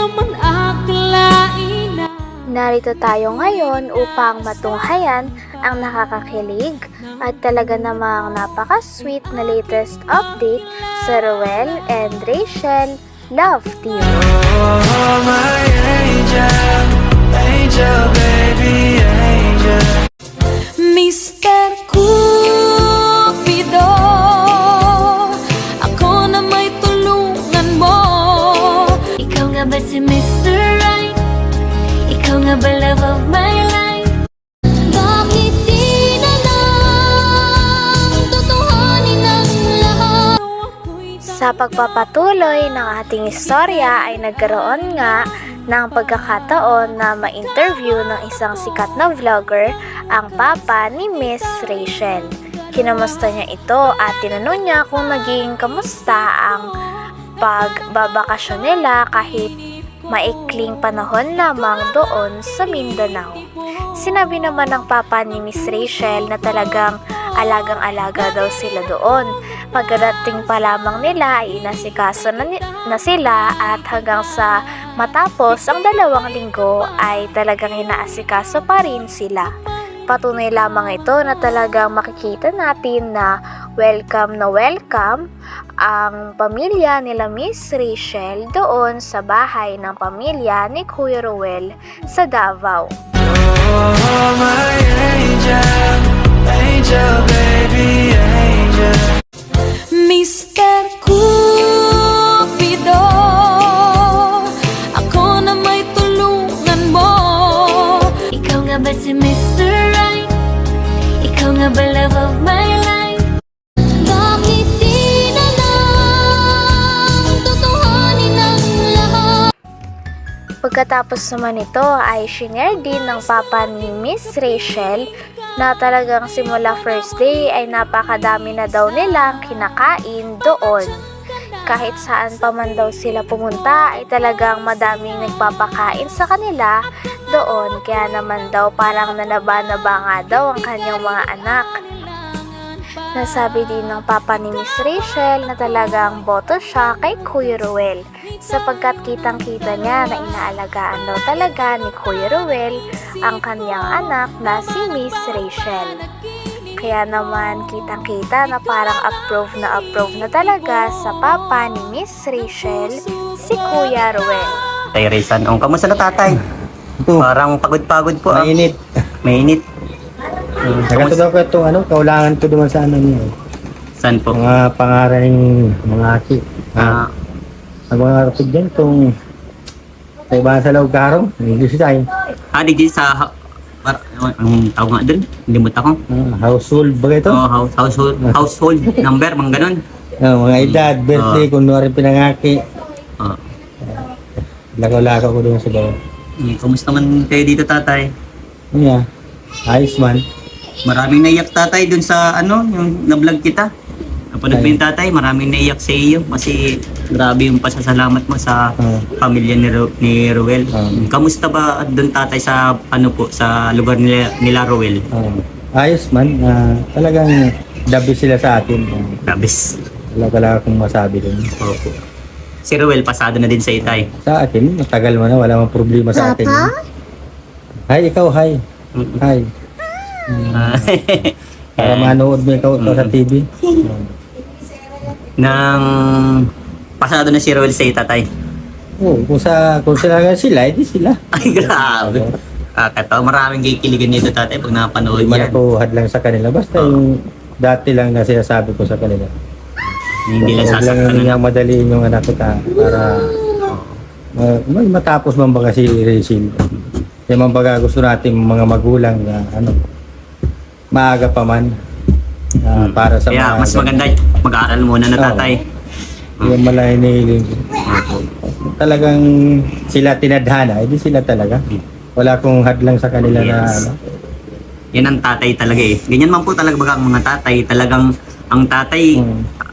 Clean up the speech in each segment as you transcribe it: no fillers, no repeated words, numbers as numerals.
naman akalain na Narito tayo ngayon upang matunghayan ang nakakakilig at talaga namang napaka-sweet na latest update sa Ruel and Rachel Love Team. Oh, my angel, angel, baby, angel. Mr. Cupido, ako na may tulungan mo. Ikaw nga ba si Mr. Right? Ikaw nga ba love of my life? Bakit di na lang tutuhanin ang lahat? Sa pagpapatuloy ng ating istorya ay nagkaroon nga ng pagkakataon na ma-interview ng isang sikat na vlogger ang papa ni Miss Rachel. Kinamusta niya ito at tinanong niya kung naging kamusta ang pagbabakasyon nila kahit maikling panahon lamang doon sa Mindanao. Sinabi naman ng papa ni Miss Rachel na talagang alagang-alaga daw sila doon. Pagdating pa lamang nila ay inasikaso na sila at hanggang sa matapos ang 2 linggo ay talagang inaasikaso pa rin sila. Patunay lamang ito na talagang makikita natin na welcome ang pamilya nila Miss Rachel doon sa bahay ng pamilya ni Kuya Ruel sa Davao. Oh, my angel, angel, baby, angel. Mr. Cupido, ako na may tulungan mo. Ikaw nga ba si Mr. Right? Ikaw nga ba love of my life? Bakit di na lang tutuhanin ang lahat? Pagkatapos naman ito ay shinare din ng papa ni Miss Rachel na talagang simula first day ay napakadami na daw nilang kinakain doon. Kahit saan pa man daw sila pumunta ay talagang madaming nagpapakain sa kanila doon. Kaya naman daw parang nanaba-naba nga daw ang kanyang mga anak. Nasabi din ng papa ni Miss Rachel na talagang boto siya kay Kuya Ruel sapagkat kitang-kita niya na inaalagaan daw talaga ni Kuya Ruel ang kanyang anak na si Miss Rachel. Kaya naman kitang-kita na parang approve na talaga sa papa ni Miss Rachel si Kuya Ruel. Tay Rizan, kamusta na tatay? Parang pagod-pagod po. Mainit. Mainit. Nagato daw ko itong kaulangan to duman sa niya. Saan po? Mga pangaring mga aki. Ang mga rapid dyan itong sa iba sa Laugarong. English tayo. Di sa ang tawag nga doon, limot ako. Household ba ito? Household number, mga ganun. Mga edad, birthday, kung ano rin pinangaki. Lakaw-lakaw ko doon sa bawah. Kamusta man kayo dito tatay? Yeah. Ayos man. Maraming naiyak tatay doon sa yung na-vlog kita. Napanood mo yung tatay, maraming naiyak sa iyo kasi grabe yung pasasalamat mo sa pamilya ni Ruel. Kamusta ba doon tatay sa sa lugar nila Ruel? Ayos man. Talagang dabi sila sa atin. Dabis. Wala akong masabi doon. Opo. Si Ruel pasado na din sa itay. Sa atin, matagal mo na, wala mang problema sa atin. Hi, ikaw, hi. Hi. Para manood mo ikaw sa TV. Nang pasado na si Ruel sa itatay. Oo, kung sila edi sila. Ay, grabe. Maraming kikiligan nito tatay pag napanood Hindi man yan. ako hadlang sa kanila. Basta yung dati lang na sinasabi ko sa kanila. Hindi lang Huwag lang sasaktan. niya madaliin yung anak ko para may matapos man baga si Rachel. Yung man baga gusto natin mga magulang na maaga pa man para sa Kaya mas maganda mag-aaral muna na tatay. Yung malay ni talagang sila tinadhana, edi sila talaga. Wala akong hadlang sa kanila na Yan ang tatay talaga eh. Ganyan man po talaga baga ang mga tatay. Talagang ang tatay,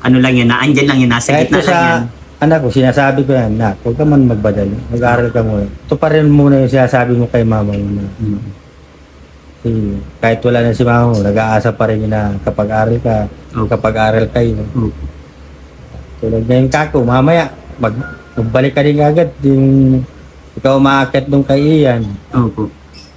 lang yan, naandyan lang yan, nasa kahit gitna sa lang yan. anak ko, sinasabi ko yan, huwag ka man magbadal. Mag-aaral ka muna. Ito pa rin muna yung sinasabi mo kay mama mo na. Kahit wala na si mama mo, nag-aasa pa rin na kapag aral ka, kapag aral kayo. Tulad ngayon kako, mamaya, magbalik ka rin agad yung ikaw umaakit nung kay Ian. Opo.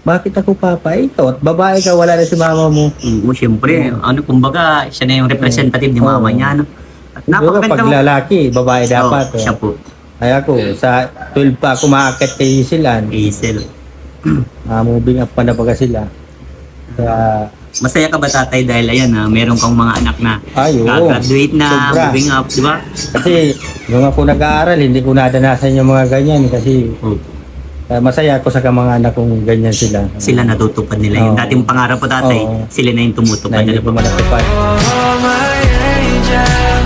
Bakit ako papa? Ito, at babae ka, wala na si mama mo. Oo, siyempre. Ano, kumbaga, siya na yung representative ni mama Oo. niya, no? At Napakaganda napakaganda pag mo. lalaki, babae dapat. Oo, siya po. Ay ako, sa 12 pa ako maakit kay Isilan. Hazel. Moving up pa na baga sila. Kaya, Masaya ka ba tatay dahil ayan meron kang mga anak na ay, oo. graduate na, Sobra. moving up, di ba? Kasi, nung ako nag-aaral, hindi ko nadanasan yung mga ganyan. Kasi, masaya ako sa mga anak kong ganyan sila. Sila natutupad nila. Yung Oo. dating pangarap po tatay, Oo. sila na yung tumutupad. Na hindi Ano ko po? manatupad. Oh, my angel,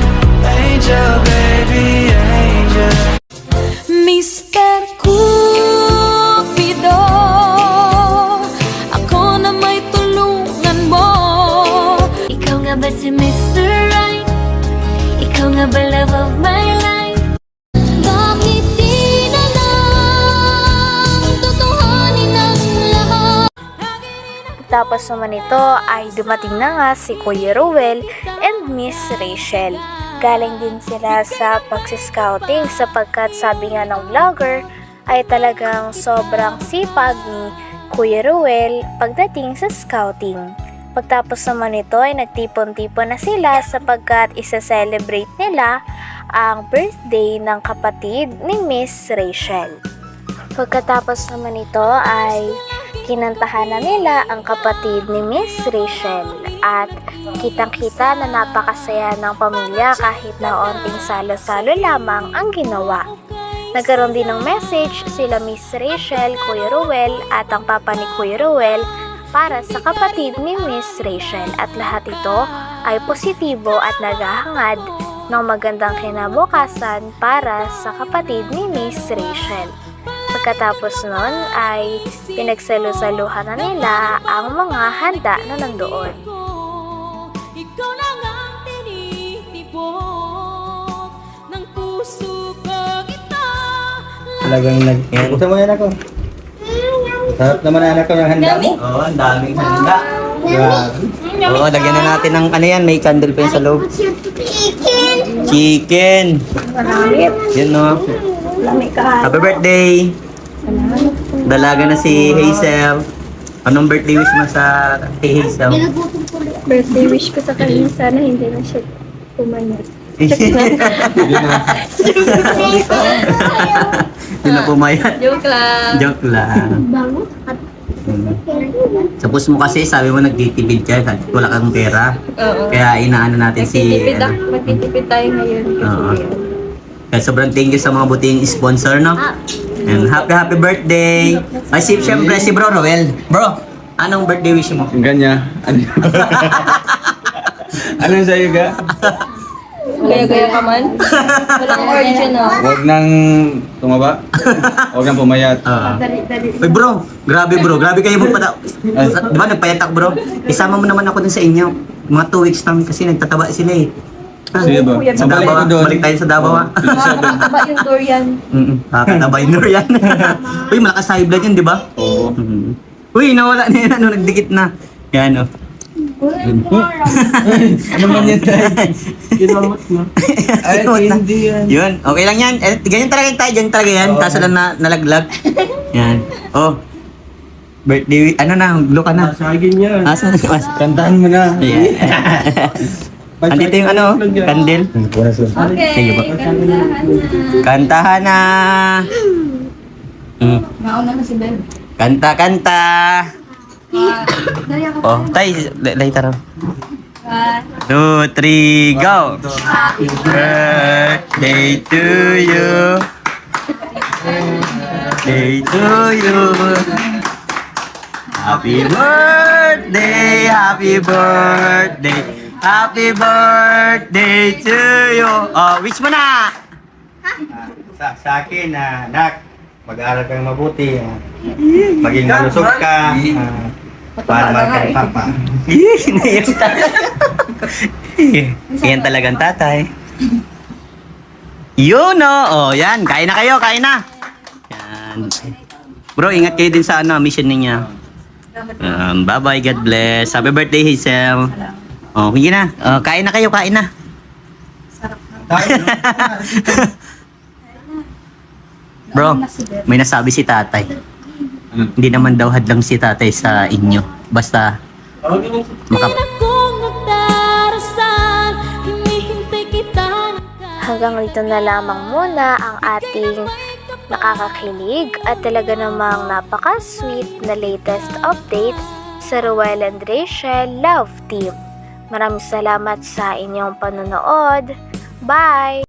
angel, baby, angel. Mr. Cupido, ako na may tulungan mo. Ikaw nga ba si Mr. Right? Ikaw nga ba love of my life? Bakit di na lang tutuhanin ang lahat? Tapos naman ito ay dumating na nga si Kuya Ruel and Miss Rachel. Galing din sila sa pagsiscouting sapagkat sabi nga ng vlogger ay talagang sobrang sipag ni Kuya Ruel pagdating sa scouting. Pagtapos naman ito ay nagtipon-tipon na sila sapagkat isa-celebrate nila ang birthday ng kapatid ni Miss Rachel. Pagkatapos naman ito ay kinantahan na nila ang kapatid ni Miss Rachel at kitang-kita na napakasaya ng pamilya kahit na onting salo-salo lamang ang ginawa. Nagkaroon din ng message sila Miss Rachel, Kuya Ruel at ang papa ni Kuya Ruel para sa kapatid ni Miss Rachel at lahat ito ay positibo at naghahangad ng magandang kinabukasan para sa kapatid ni Miss Rachel. Pagkatapos nun ay pinagsalo-saluhan na nila ang mga handa na nandoon. Ikaw na nga ang tinitibok ng puso ko kita. Talagang Gusto mo yan ako? Sarap naman anak ko yung handa mo. Oo, ang daming handa. Grabe. Oo, lagyan na natin ng ano yan, may candle pa yan sa loob. Chicken. Yan no. Happy birthday. Dalaga na si Hazel. Anong birthday wish mo sa kay Hazel? Birthday wish ko sa kanya, sana hindi na siya pumayat. Hindi na pumayat. Joke lang. Joke lang. Tapos mo kasi sabi mo nagtitipid ka, wala kang pera. Oo. Kaya inaano natin si Magtitipid tayo ngayon Oo. kasi Kaya sobrang thank you sa mga buting sponsor, no? And happy birthday! Ay, siyempre si Bro Roel. Bro, anong birthday wish mo? Ganya. Ano sa'yo ga? gaya-gaya ka man. Walang original. Huwag nang tumaba. Huwag nang pumayat. Uy bro, grabe kayo magpata. Di ba nagpayat ako bro? Isama mo naman ako dun sa inyo. Mga 2 weeks lang kasi nagtataba sila eh. Sige ba? Sa Mabalik Davao, ko doon. balik tayo sa Davao ha. Taba yung durian. Kakataba yung yan. Uy, malakas high blood yun, di ba? Oo. Uy, nawala na yun, nagdikit na. Yan o. Ano man yan tayo? Ay, hindi yan. Yun, okay lang yan. Eh, ganyan talaga tayo, ganyan talaga yan. Kaso lang nalaglag. Yan. Oh. Birthday, ano na, hulo ka na. Sagin yan. Asa na mas? Kantahan mo na. Andito yung ano, candle. Sige po. Kantahan na. Mauna na si Ben. Kanta. Oh, tay, tara. 2, 3, go! Happy birthday to you. Birthday to you. Happy birthday, happy birthday, happy birthday to you. Oh, wish mo na! Sa akin, anak, mag-aaral kang mabuti. Maging malusog ka. Para magkay papa. Naiyak talaga. Yan talagang tatay. Yun oh, yan. Kain na kayo, kain na. Yan. Bro, ingat kayo din sa mission niya. Bye-bye, God bless. Happy birthday, Hazel. Oh, hindi na. Kain na kayo, kain na. Bro, may nasabi si tatay. Hindi naman daw hadlang si tatay sa inyo. Basta Kung nagdarasal, hinihintay kita. Hanggang dito na lamang muna ang ating nakakakilig at talaga namang napaka-sweet na latest update sa Ruel and Rachel Love Team. Maraming salamat sa inyong panonood. Bye!